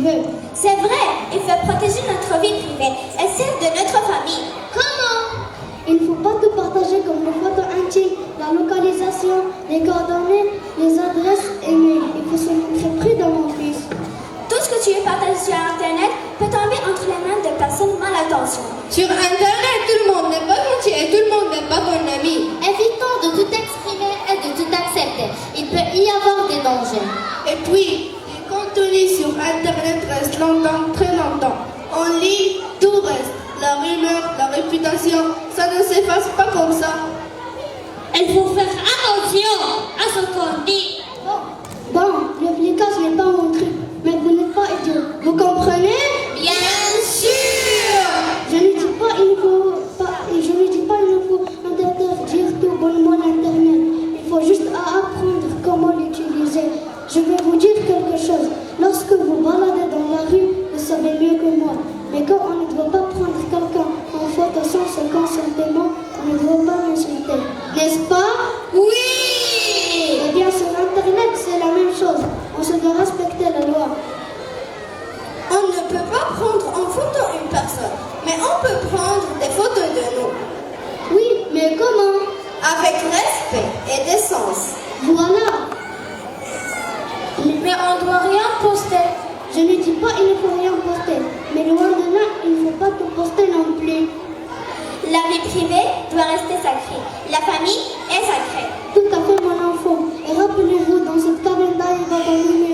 veut. C'est vrai, il faut protéger notre vie privée et celle de notre famille. Comment? Il ne faut pas tout partager comme les photos intimes, la localisation, les coordonnées, les adresses et mails. Il faut se montrer prudent, mon fils. Tout ce que tu partages sur Internet peut tomber entre les mains de personnes mal intentionnées. Sur Internet, tout le monde n'est pas gentil et tout le monde n'est pas ton ami. Évitons de tout exprimer et de tout accepter. Il peut y avoir des dangers. Et puis, les contenus sur Internet restent longtemps, très longtemps. On lit, tout reste. La rumeur, la réputation, ça ne s'efface pas comme ça. Il faut faire attention à ce qu'on dit. Bon, le flicage n'est pas mon truc, mais vous n'êtes pas idiot. Vous comprenez? Bien sûr. Je ne dis pas il ne faut interdire tout bonnement l'Internet. Il faut juste apprendre comment l'utiliser. Je vais vous dire quelque chose. Lorsque vous baladez dans la rue, vous savez mieux que moi. Mais quand on ne doit pas prendre quelqu'un en photo sans son consentement, on ne doit pas l'insulter. N'est-ce pas? Oui. Eh bien, sur Internet, c'est la même chose. On se doit respecter la loi. On ne peut pas prendre en photo une personne, mais on peut prendre des photos de nous. Oui, mais comment? Avec respect et décence. Voilà. Mais on ne doit rien poster. Je ne dis pas il ne faut rien poster, mais loin de là, il ne faut pas tout poster non plus. La vie privée doit rester sacrée. La famille est sacrée. Tout à fait, mon enfant. Et rappelez-vous, dans cette calendrier, il va dans